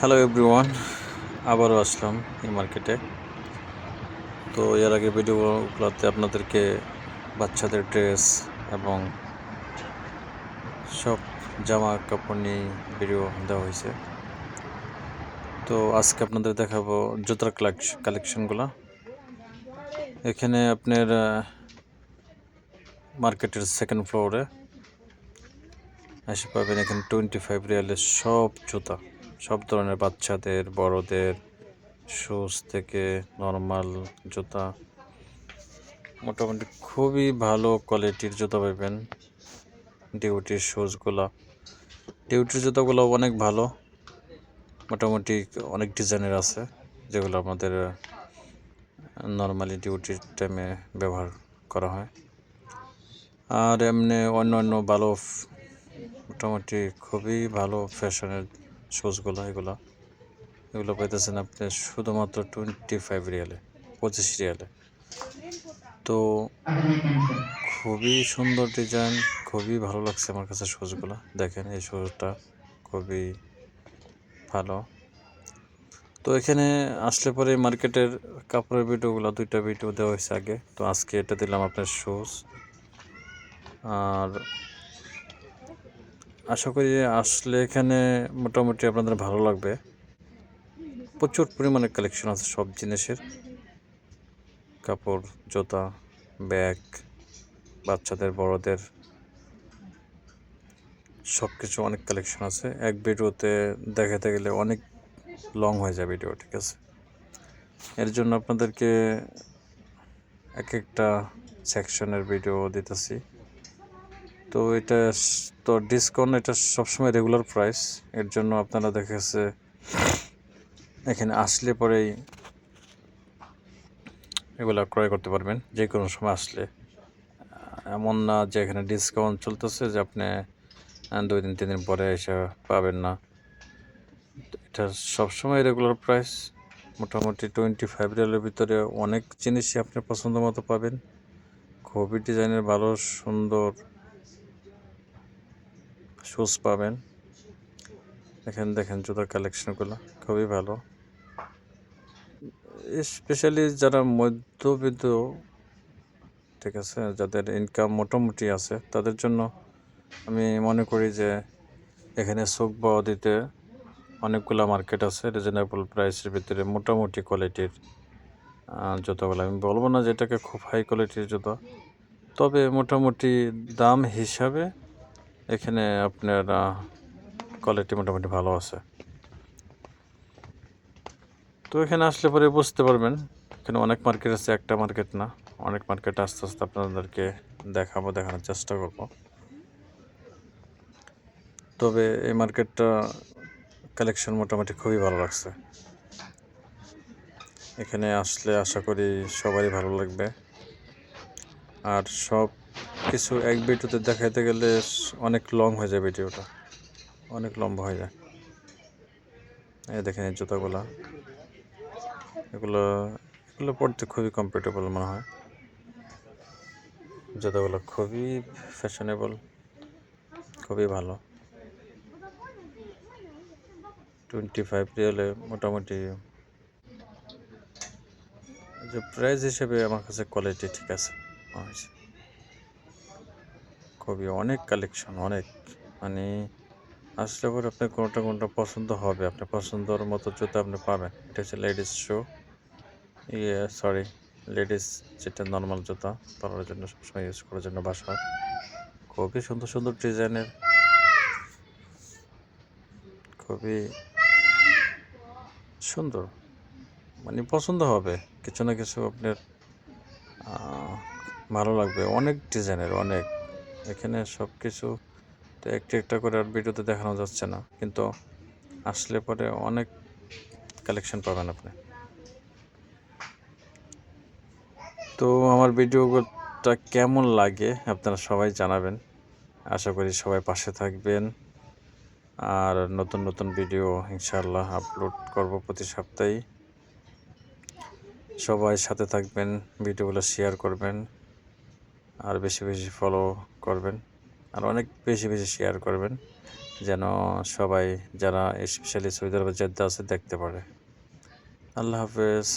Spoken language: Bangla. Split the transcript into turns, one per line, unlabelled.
হ্যালো এভরিওয়ান, আবারও আসলাম এই মার্কেটে। তো এর আগে ভিডিওগুলোতে আপনাদেরকে বাচ্চাদের ড্রেস এবং সব জামা কাপড় নিয়ে ভিডিও দেওয়া হয়েছে। তো আজকে আপনাদের দেখাবো জুতার কালেকশনগুলো। এখানে আপনার মার্কেটের সেকেন্ড ফ্লোরে এসে পাবেন এখানে 25 রিয়ালের সব জুতা, সব ধরনের বাচ্চাদের, বড়দের, শুজ থেকে নর্মাল জুতা, মোটামুটি খুবই ভালো কোয়ালিটির জুতা পাবেন। ডিউটির ডিউটির জুতাগুলো অনেক ভালো, মোটামুটি অনেক ডিজাইনের আছে যেগুলো আমাদের নর্মালি ডিউটির টাইমে ব্যবহার করা হয়। আর এমনি অন্য ভালো মোটামুটি খুবই ভালো ফ্যাশনের এগুলো পাইতেছেন আপনি শুধুমাত্র 25 রিয়ালে, 25 রিয়ালে। তো খুবই সুন্দর ডিজাইন, খুবই ভালো লাগছে আমার কাছে শুজগুলো। দেখেন এই শুজটা খুবই ভালো। তো এখানে আসলে পরে মার্কেটের কাপড়ের ভিডিওগুলো, দুইটা ভিডিও দেওয়া হয়েছে আগে, তো আজকে এটা দিলাম আপনার শুজ। আর আশা করি আসলে এখানে মোটামুটি আপনাদের ভালো লাগবে। প্রচুর পরিমাণে কালেকশন আছে সব জিনিসের, কাপড়, জুতা, ব্যাগ, বাচ্চাদের, বড়দের, সব কিছু অনেক কালেকশন আছে। এক ভিডিওতে দেখাতে গেলে অনেক লং হয়ে যায় ভিডিও, ঠিক আছে? এর জন্য আপনাদেরকে এক একটা সেকশনের ভিডিও দিতেছি। তো এটা তো ডিসকাউন্ট, এটা সবসময় রেগুলার প্রাইস। এর জন্য আপনারা দেখেছে এখানে আসলে পরেই এগুলো ক্রয় করতে পারবেন যে কোনো সময় আসলে। এমন না যে এখানে ডিসকাউন্ট চলতেছে যে আপনি 2 দিন 3 দিন পরে এসে পাবেন না। এটা সবসময় রেগুলার প্রাইস। মোটামুটি 25 রিয়ালের ভিতরে অনেক জিনিসই আপনি পছন্দ মতো পাবেন। খুবই ডিজাইনের ভালো সুন্দর শুজ পাবেন। দেখেন জুতার কালেকশনগুলো খুবই ভালো। স্পেশালি যারা মধ্যবিত্ত, ঠিক আছে, যাদের ইনকাম মোটামুটি আছে, তাদের জন্য আমি মনে করি যে এখানে সুকবাও দিতে অনেকগুলো মার্কেট আছে রিজনেবল প্রাইসের ভিতরে, মোটামুটি কোয়ালিটির জুতোগুলো। আমি বলবো না যে এটাকে খুব হাই কোয়ালিটির জুতো, তবে মোটামুটি দাম হিসাবে এখানে আপনার কোয়ালিটি মোটামুটি ভালো আছে। তো এখানে আসলে পরে বুঝতে পারবেন এখানে অনেক মার্কেট আছে, একটা মার্কেট না, অনেক মার্কেট। আস্তে আস্তে আপনাদেরকে দেখানোর চেষ্টা করব। তবে এই মার্কেটটা কালেকশন মোটামুটি খুবই ভালো লাগছে। এখানে আসলে আশা করি সবারই ভালো লাগবে। আর সব কিছু এক ভিডিওতে দেখাইতে গেলে অনেক লং হয়ে যায়, ভিডিওটা অনেক লম্বা হয়ে যায়। এই দেখেন এই জুতাগুলা, এগুলো এগুলো পড়তে খুবই কমফোর্টেবল মনে হয়। জুতাগুলো খুবই ফ্যাশনেবল, খুবই ভালো। 25 রিয়ালে মোটামুটি যে প্রাইস হিসেবে আমার কাছে কোয়ালিটি ঠিক আছে মনে হয়েছে। খুবই অনেক কালেকশন, অনেক, মানে আসলে পরে আপনার কোনটা পছন্দ হবে, আপনার পছন্দর মতো জুতো আপনি পাবেন। এটা হচ্ছে লেডিস শু, সরি, লেডিস যেটা নর্মাল জুতা পরার জন্য, সবসময় ইউজ করার জন্য বাসার। খুবই সুন্দর সুন্দর ডিজাইনের, খুবই সুন্দর, মানে পছন্দ হবে কিছু না কিছু আপনার ভালো লাগবে। অনেক ডিজাইনের, অনেক, এখানে সব কিছু তো একটা করে আর ভিডিওতে দেখানো যাচ্ছে না, কিন্তু আসলে পরে অনেক কালেকশন পাবেন আপনি। তো আমার ভিডিওটা কেমন লাগে আপনারা সবাই জানাবেন। আশা করি সবাই পাশে থাকবেন। আর নতুন নতুন ভিডিও ইনশাআল্লাহ আপলোড করব প্রতি সপ্তাহেই। সবাই সাথে থাকবেন, ভিডিওগুলো শেয়ার করবেন, আর বেশি বেশি ফলো করবেন, আর অনেক বেশি বেশি শেয়ার করবেন। যেন সবাই যারা স্পেশালি সৌদি আরবে জেদ্দা আছে দেখতে পারে। আল্লাহ হাফেজ।